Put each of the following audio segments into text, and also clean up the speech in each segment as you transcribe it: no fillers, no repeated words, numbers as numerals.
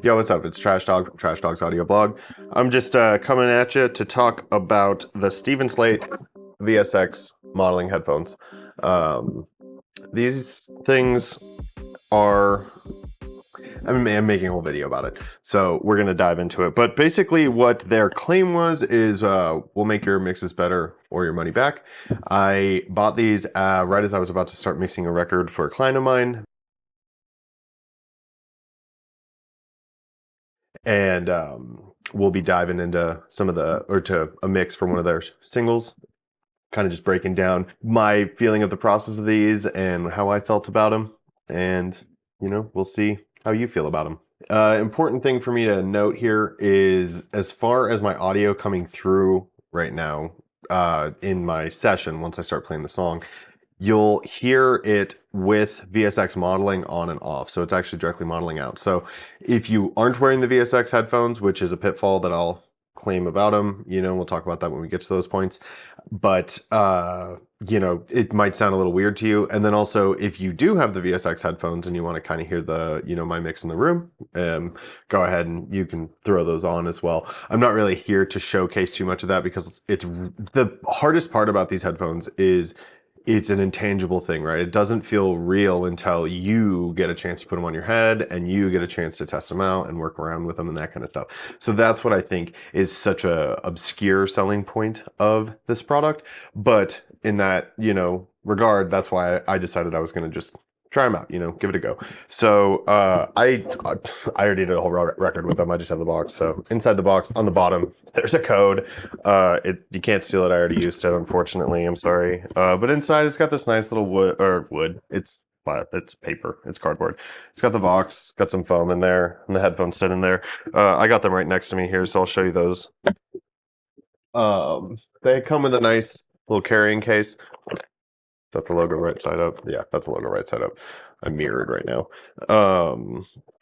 Yo, what's up? It's Trash Dog from Trash Dog's audio blog. I'm just coming at you to talk about the Slate VSX modeling headphones. Um, these things are, I'm making a whole video about it, so we're gonna dive into it. But basically, what their claim was is, we'll make your mixes better or your money back. I bought these right as I was about to start mixing a record for a client of mine. And we'll be diving into to a mix from one of their singles, kind of just breaking down my feeling of the process of these and how I felt about them. And, we'll see how you feel about them. Important thing for me to note here is, as far as my audio coming through right now, in my session, once I start playing the song, you'll hear it with VSX modeling on and off. So it's actually directly modeling out. So if you aren't wearing the VSX headphones, which is a pitfall that I'll claim about them, we'll talk about that when we get to those points. But, it might sound a little weird to you. And then also, if you do have the VSX headphones and you want to kind of hear the, my mix in the room, go ahead and you can throw those on as well. I'm not really here to showcase too much of that because it's the hardest part about these headphones is it's an intangible thing, right? It doesn't feel real until you get a chance to put them on your head and you get a chance to test them out and work around with them and that kind of stuff. So that's what I think is such a obscure selling point of this product. But in that, regard, that's why I decided I was going to just try them out, give it a go. So I already did a whole record with them. I just have the box. So inside the box, on the bottom, there's a code. You can't steal it. I already used it, unfortunately. I'm sorry. But inside, it's got this nice little wood. It's paper. It's cardboard. It's got the box, got some foam in there, and the headphones sit in there. I got them right next to me here, so I'll show you those. They come with a nice little carrying case. Is that the logo right side up? Yeah, that's the logo right side up. I'm mirrored right now.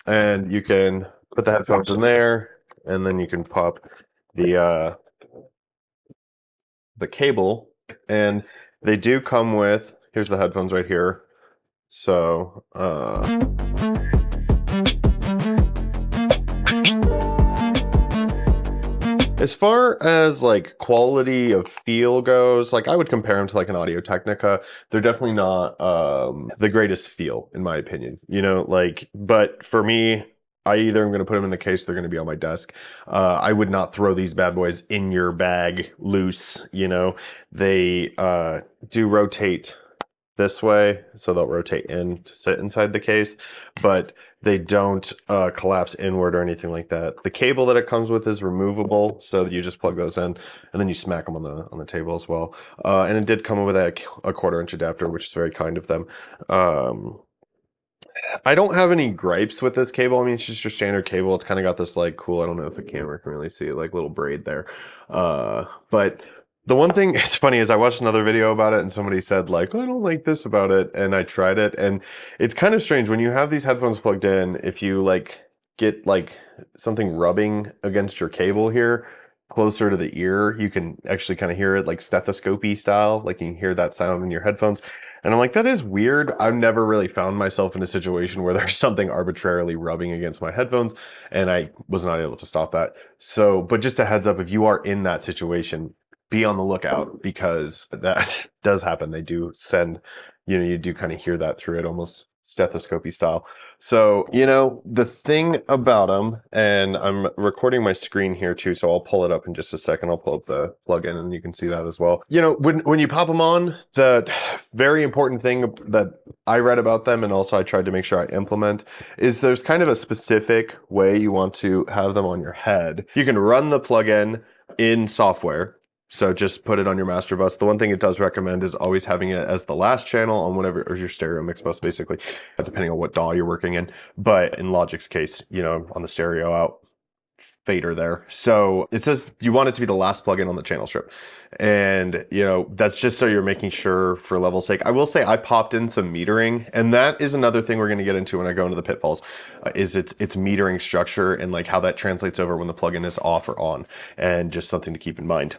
And you can put the headphones in there, and then you can pop the cable. And they do come with, here's the headphones right here. So, as far as like quality of feel goes, like I would compare them to like an Audio Technica. They're definitely not the greatest feel, in my opinion. But for me, I either am going to put them in the case, they're going to be on my desk. I would not throw these bad boys in your bag loose. They do rotate this way, so they'll rotate in to sit inside the case, but they don't collapse inward or anything like that. The cable that it comes with is removable, so you just plug those in, and then you smack them on the table as well. And it did come with a 1/4-inch adapter, which is very kind of them. I don't have any gripes with this cable. I mean, it's just your standard cable. It's kind of got this like cool, I don't know if the camera can really see it, like little braid there. But the one thing, it's funny, is I watched another video about it and somebody said like, I don't like this about it. And I tried it and it's kind of strange when you have these headphones plugged in, if you like get like something rubbing against your cable here, closer to the ear, you can actually kind of hear it like stethoscopy style, like you can hear that sound in your headphones. And I'm like, that is weird. I've never really found myself in a situation where there's something arbitrarily rubbing against my headphones, and I was not able to stop that. So, but just a heads up, if you are in that situation, be on the lookout because that does happen. They do send, you do kind of hear that through it, almost stethoscopy style. So, the thing about them, and I'm recording my screen here too, so I'll pull it up in just a second. I'll pull up the plugin and you can see that as well. When you pop them on, the very important thing that I read about them, and also I tried to make sure I implement, is there's kind of a specific way you want to have them on your head. You can run the plugin in software. So just put it on your master bus. The one thing it does recommend is always having it as the last channel on whatever, or your stereo mix bus, basically, depending on what DAW you're working in. But in Logic's case, on the stereo out fader there. So it says you want it to be the last plugin on the channel strip. And, that's just so you're making sure for level's sake. I will say I popped in some metering, and that is another thing we're going to get into when I go into the pitfalls, is its metering structure and like how that translates over when the plugin is off or on, and just something to keep in mind.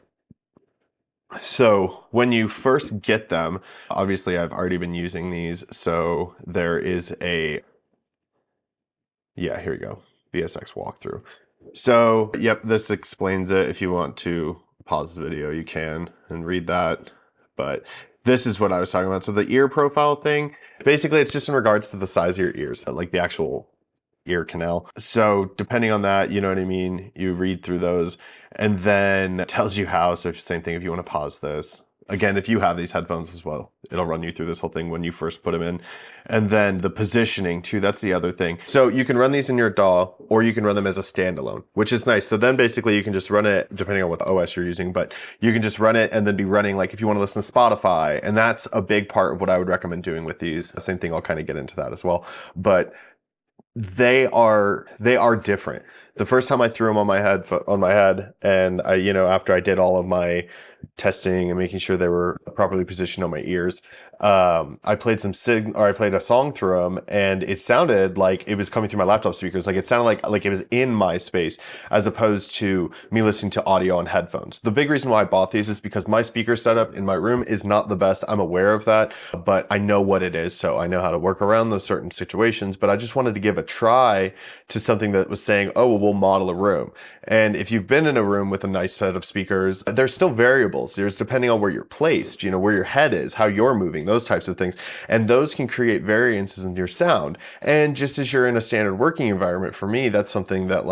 So when you first get them, obviously I've already been using these. So there is here we go. VSX walkthrough. So, yep, this explains it. If you want to pause the video, you can and read that. But this is what I was talking about. So the ear profile thing, basically it's just in regards to the size of your ears, like the actual ear canal. So depending on that, you know what I mean? You read through those and then it tells you how. So same thing if you want to pause this. Again, if you have these headphones as well, it'll run you through this whole thing when you first put them in. And then the positioning too, that's the other thing. So you can run these in your DAW or you can run them as a standalone, which is nice. So then basically you can just run it depending on what the OS you're using, but you can just run it and then be running like if you want to listen to Spotify. And that's a big part of what I would recommend doing with these. The same thing, I'll kind of get into that as well. But they are different. The first time I threw them on my head, and I, after I did all of my testing and making sure they were properly positioned on my ears, I played I played a song through them, and it sounded like it was coming through my laptop speakers. Like it sounded like it was in my space, as opposed to me listening to audio on headphones. The big reason why I bought these is because my speaker setup in my room is not the best. I'm aware of that, but I know what it is, so I know how to work around those certain situations. But I just wanted to give a try to something that was saying, oh, well, we'll model a room. And if you've been in a room with a nice set of speakers, there's still variables. There's depending on where you're placed, where your head is, how you're moving, those types of things. And those can create variances in your sound. And just as you're in a standard working environment, for me, that's something that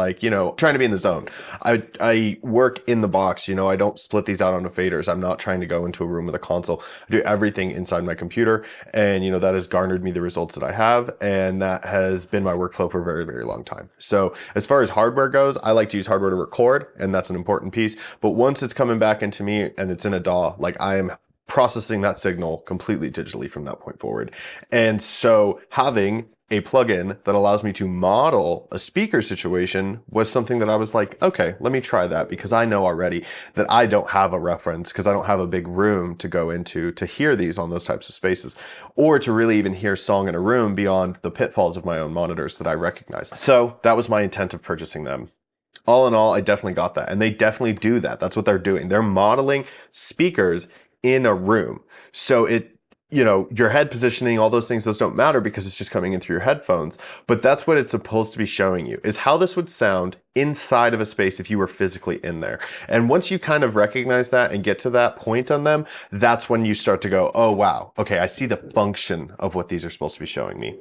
trying to be in the zone. I work in the box, I don't split these out onto faders. I'm not trying to go into a room with a console. I do everything inside my computer. And, that has garnered me the results that I have. And that has been my workflow for a very, very long time. So as far as hardware goes, I like to use hardware to record, and that's an important piece. But once it's coming back into me and it's in a DAW, I am processing that signal completely digitally from that point forward. And so having a plugin that allows me to model a speaker situation was something that I was like, okay, let me try that, because I know already that I don't have a reference, because I don't have a big room to go into to hear these on those types of spaces, or to really even hear song in a room beyond the pitfalls of my own monitors that I recognize. So that was my intent of purchasing them. All in all, I definitely got that. And they definitely do that. That's what they're doing. They're modeling speakers in a room. So your head positioning, all those things, those don't matter because it's just coming in through your headphones. But that's what it's supposed to be showing you, is how this would sound inside of a space if you were physically in there. And once you kind of recognize that and get to that point on them, that's when you start to go, oh, wow, okay, I see the function of what these are supposed to be showing me.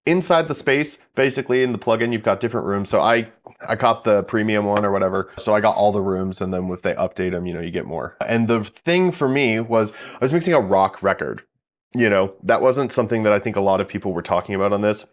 Inside the space, basically in the plugin, you've got different rooms. So I copped the premium one or whatever. So I got all the rooms, and then if they update them, you get more. And the thing for me was I was mixing a rock record. That wasn't something that I think a lot of people were talking about on this.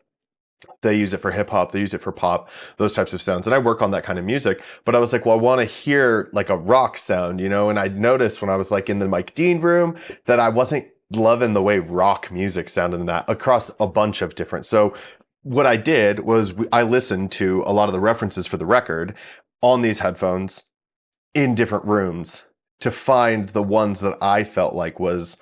They use it for hip hop, they use it for pop, those types of sounds. And I work on that kind of music, but I was like, well, I want to hear like a rock sound, and I noticed when I was in the Mike Dean room that I wasn't loving the way rock music sounded in that across a bunch of different. So what I did was I listened to a lot of the references for the record on these headphones in different rooms to find the ones that I felt like was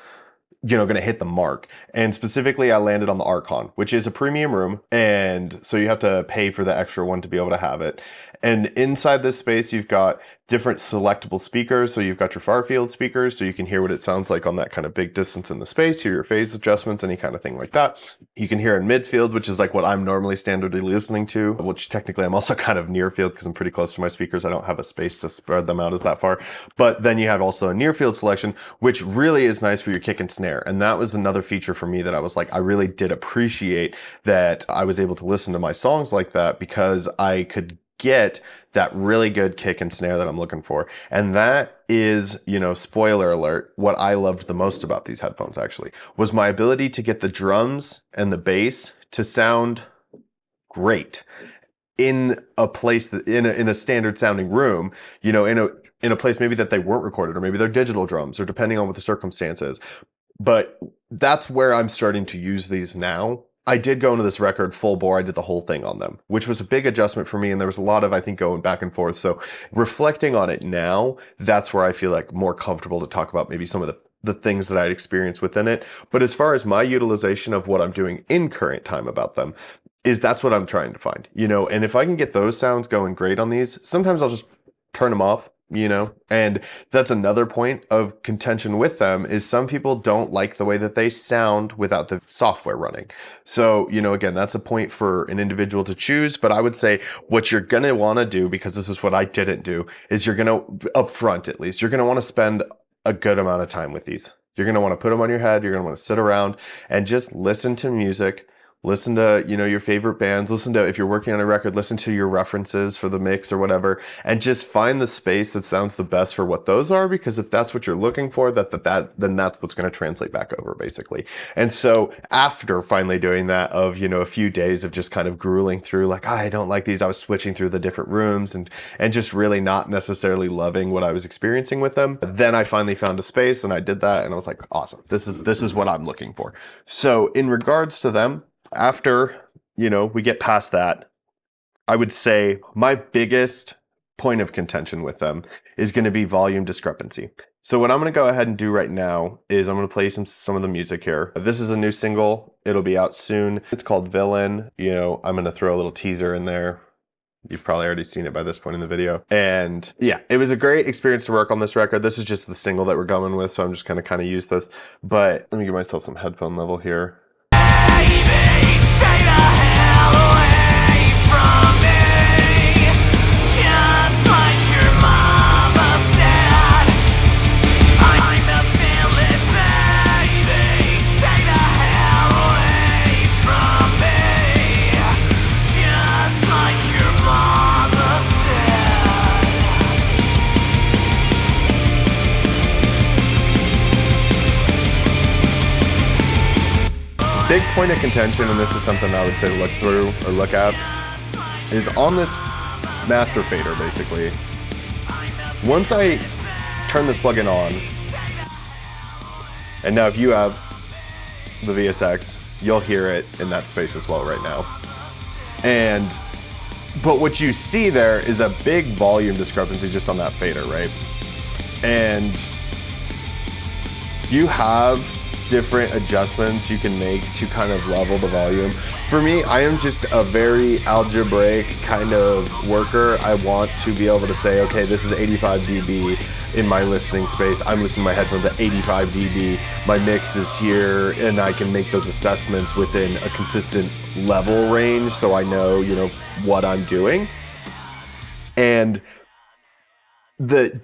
going to hit the mark. And specifically, I landed on the Archon, which is a premium room. And so you have to pay for the extra one to be able to have it. And inside this space, you've got different selectable speakers. So you've got your far field speakers, so you can hear what it sounds like on that kind of big distance in the space, hear your phase adjustments, any kind of thing like that. You can hear in midfield, which is like what I'm normally standardly listening to, which technically I'm also kind of near field because I'm pretty close to my speakers. I don't have a space to spread them out as that far. But then you have also a near field selection, which really is nice for your kick and snare. And that was another feature for me that I was like, I really did appreciate that I was able to listen to my songs like that, because I could get that really good kick and snare that I'm looking for. And that is, spoiler alert, what I loved the most about these headphones actually was my ability to get the drums and the bass to sound great in a place that in a standard sounding room, in a place maybe that they weren't recorded, or maybe they're digital drums, or depending on what the circumstance is. But that's where I'm starting to use these now. I did go into this record full bore. I did the whole thing on them, which was a big adjustment for me. And there was a lot of, I think, going back and forth. So reflecting on it now, that's where I feel like more comfortable to talk about maybe some of the things that I'd experienced within it. But as far as my utilization of what I'm doing in current time about them, that's what I'm trying to find, and if I can get those sounds going great on these, sometimes I'll just turn them off and that's another point of contention with them is some people don't like the way that they sound without the software running. So, again, that's a point for an individual to choose, but I would say what you're going to want to do, because this is what I didn't do, is you're going to, up front at least, you're going to want to spend a good amount of time with these. You're going to want to put them on your head. You're going to want to sit around and just listen to music. Listen to, your favorite bands. Listen to, if you're working on a record, listen to your references for the mix or whatever, and just find the space that sounds the best for what those are. Because if that's what you're looking for, then that's what's going to translate back over, basically. And so after finally doing that, of a few days of just kind of grueling through, like, I don't like these. I was switching through the different rooms and just really not necessarily loving what I was experiencing with them. Then I finally found a space, and I did that, and I was like, awesome. This is what I'm looking for. So in regards to them, after, we get past that, I would say my biggest point of contention with them is going to be volume discrepancy. So what I'm going to go ahead and do right now is I'm going to play some of the music here. This is a new single. It'll be out soon. It's called Villain. I'm going to throw a little teaser in there. You've probably already seen it by this point in the video. And yeah, it was a great experience to work on this record. This is just the single that we're going with, so I'm just going to kind of use this. But let me give myself some headphone level here. Big point of contention, and this is something I would say to look through or look at, is on this master fader, basically. Once I turn this plugin on, and now if you have the VSX, you'll hear it in that space as well right now. But what you see there is a big volume discrepancy just on that fader, right? And you have different adjustments you can make to kind of level the volume. For me, I am just a very algebraic kind of worker. I want to be able to say, okay, this is 85 dB in my listening space. I'm listening to my headphones at 85 dB. My mix is here, and I can make those assessments within a consistent level range so I know, what I'm doing. And the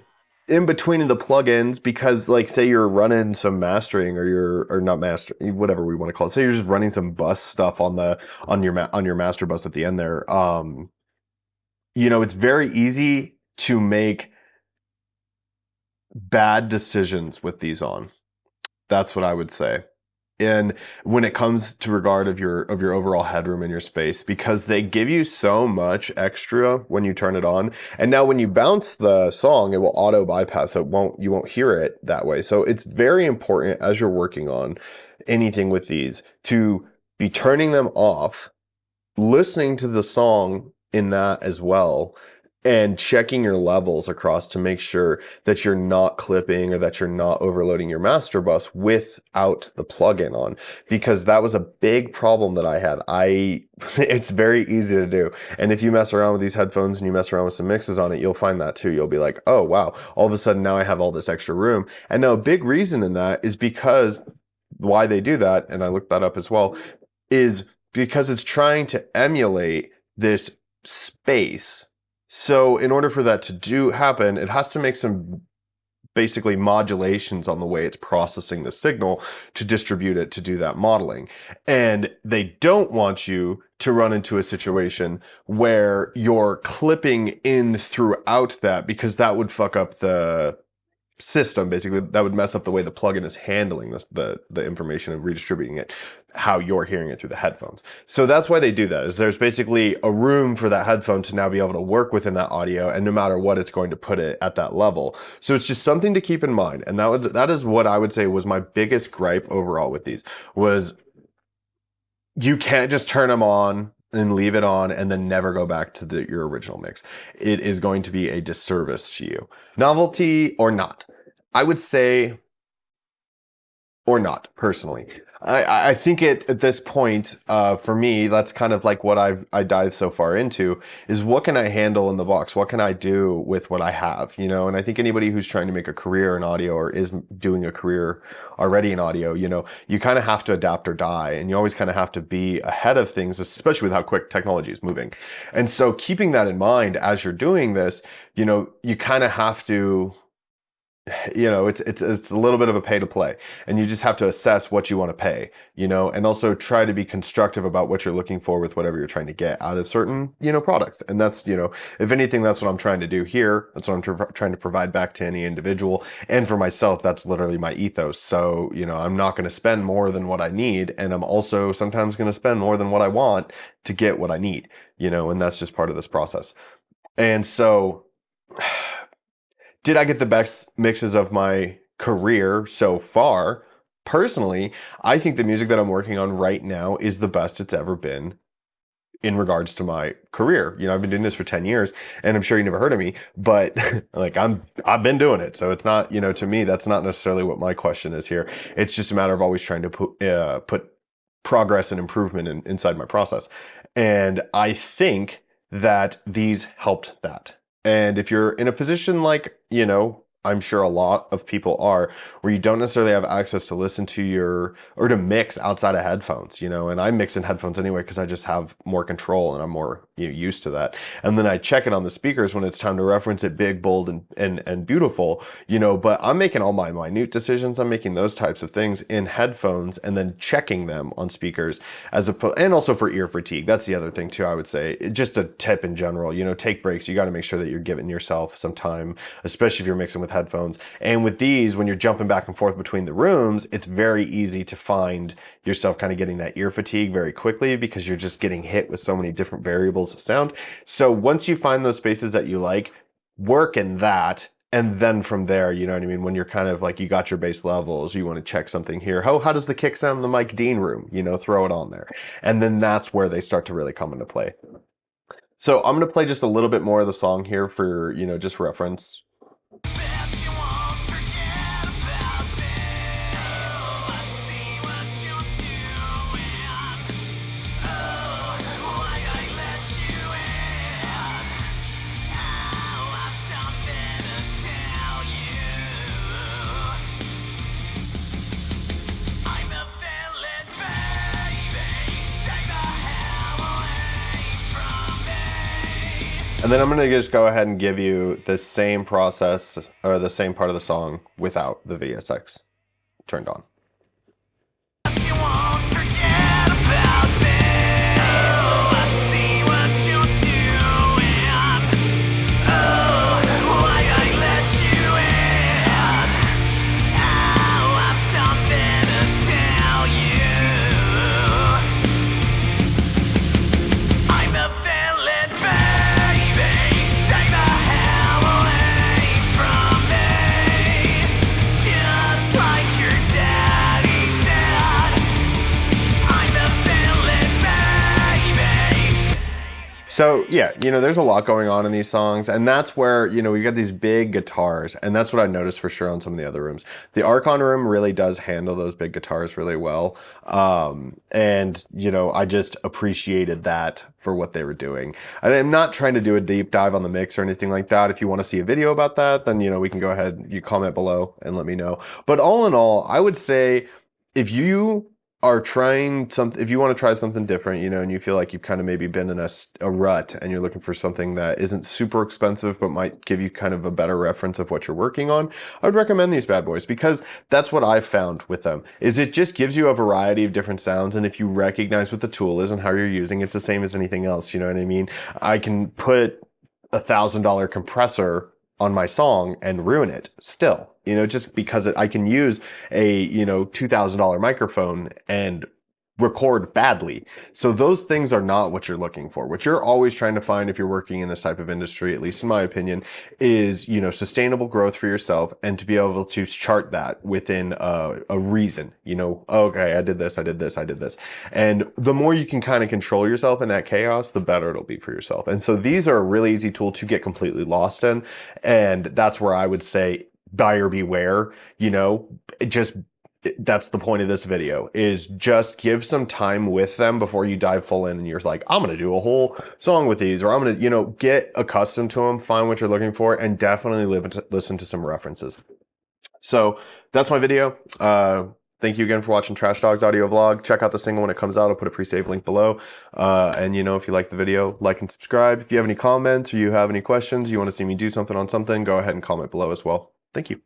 in between of the plugins, because like say you're running some mastering or not mastering, whatever we want to call it. Say you're just running some bus stuff on your master bus at the end there. It's very easy to make bad decisions with these on. That's what I would say. And when it comes to regard of your overall headroom in your space, because they give you so much extra when you turn it on. And now when you bounce the song, it will auto bypass it. You won't hear it that way. So it's very important as you're working on anything with these to be turning them off, listening to the song in that as well, and checking your levels across to make sure that you're not clipping or that you're not overloading your master bus without the plugin on, because that was a big problem that I had. It's very easy to do. And if you mess around with these headphones and you mess around with some mixes on it, you'll find that too. You'll be like, oh, wow, all of a sudden now I have all this extra room. And now a big reason in that is because why they do that, and I looked that up as well, is because it's trying to emulate this space. So in order for that to happen, it has to make some basically modulations on the way it's processing the signal to distribute it to do that modeling. And they don't want you to run into a situation where you're clipping in throughout that, because that would fuck up the system. Basically, that would mess up the way the plugin is handling the information and redistributing it, how you're hearing it through the headphones. So that's why they do that, is there's basically a room for that headphone to now be able to work within that audio, and no matter what, it's going to put it at that level. So it's just something to keep in mind. And that is what I would say was my biggest gripe overall with these, was you can't just turn them on and leave it on and then never go back to your original mix. It is going to be a disservice to you. Novelty or not, I would say, or not, personally. I think at this point, for me, that's kind of like what I dived so far into is what can I handle in the box? What can I do with what I have, you know? And I think anybody who's trying to make a career in audio or is doing a career already in audio, you know, you kind of have to adapt or die, and you always kind of have to be ahead of things, especially with how quick technology is moving. And so keeping that in mind as you're doing this, you know, you kind of have to, you know, it's a little bit of a pay to play, and you just have to assess what you want to pay, you know, and also try to be constructive about what you're looking for with whatever you're trying to get out of certain, you know, products. And that's, you know, if anything, that's what I'm trying to do here. That's what I'm trying to provide back to any individual. And for myself, that's literally my ethos. So, you know, I'm not going to spend more than what I need, and I'm also sometimes going to spend more than what I want to get what I need, you know, and that's just part of this process. And so did I get the best mixes of my career so far? Personally, I think the music that I'm working on right now is the best it's ever been in regards to my career. You know, I've been doing this for 10 years, and I'm sure you never heard of me, but like I've been doing it. So it's not, you know, to me, that's not necessarily what my question is here. It's just a matter of always trying to put progress and improvement inside my process. And I think that these helped that. And if you're in a position like, you know, I'm sure a lot of people are, where you don't necessarily have access to listen to or to mix outside of headphones, you know, and I mix in headphones anyway because I just have more control and I'm more, you know, used to that. And then I check it on the speakers when it's time to reference it big, bold, and beautiful, you know, but I'm making all my minute decisions. I'm making those types of things in headphones and then checking them on speakers and also for ear fatigue. That's the other thing too, I would say. Just a tip in general, you know, take breaks. You got to make sure that you're giving yourself some time, especially if you're mixing with headphones. And with these, when you're jumping back and forth between the rooms, it's very easy to find yourself kind of getting that ear fatigue very quickly because you're just getting hit with so many different variables of sound. So once you find those spaces that you like, work in that. And then from there, you know what I mean? When you're kind of like, you got your bass levels, you want to check something here. How does the kick sound in the Mike Dean room? You know, throw it on there. And then that's where they start to really come into play. So I'm going to play just a little bit more of the song here for, you know, just reference. And then I'm going to just go ahead and give you the same process or the same part of the song without the VSX turned on. So yeah, you know, there's a lot going on in these songs, and that's where, you know, we got these big guitars, and that's what I noticed for sure on some of the other rooms. The Archon room really does handle those big guitars really well. And, you know, I just appreciated that for what they were doing. And I'm not trying to do a deep dive on the mix or anything like that. If you want to see a video about that, then, you know, we can go ahead, you comment below and let me know. But all in all, I would say if you are trying something, if you want to try something different, you know, and you feel like you've kind of maybe been in a rut and you're looking for something that isn't super expensive but might give you kind of a better reference of what you're working on, I would recommend these bad boys, because that's what I've found with them, is it just gives you a variety of different sounds. And if you recognize what the tool is and how you're using, it's the same as anything else, you know what I mean? I can put $1,000 compressor on my song and ruin it still, you know, just because I can use a, you know, $2,000 microphone and record badly. So those things are not what you're looking for. What you're always trying to find if you're working in this type of industry, at least in my opinion, is, you know, sustainable growth for yourself, and to be able to chart that within a reason, you know, okay, I did this, I did this, I did this. And the more you can kind of control yourself in that chaos, the better it'll be for yourself. And so these are a really easy tool to get completely lost in. And that's where I would say buyer beware, you know, just that's the point of this video, is just give some time with them before you dive full in and you're like, I'm going to do a whole song with these, or I'm going to, you know, get accustomed to them, find what you're looking for, and definitely listen to some references. So that's my video. Thank you again for watching Trash Dogs audio vlog. Check out the single when it comes out. I'll put a pre-save link below. And you know, if you like the video, like and subscribe. If you have any comments or you have any questions, you want to see me do something on something, go ahead and comment below as well. Thank you.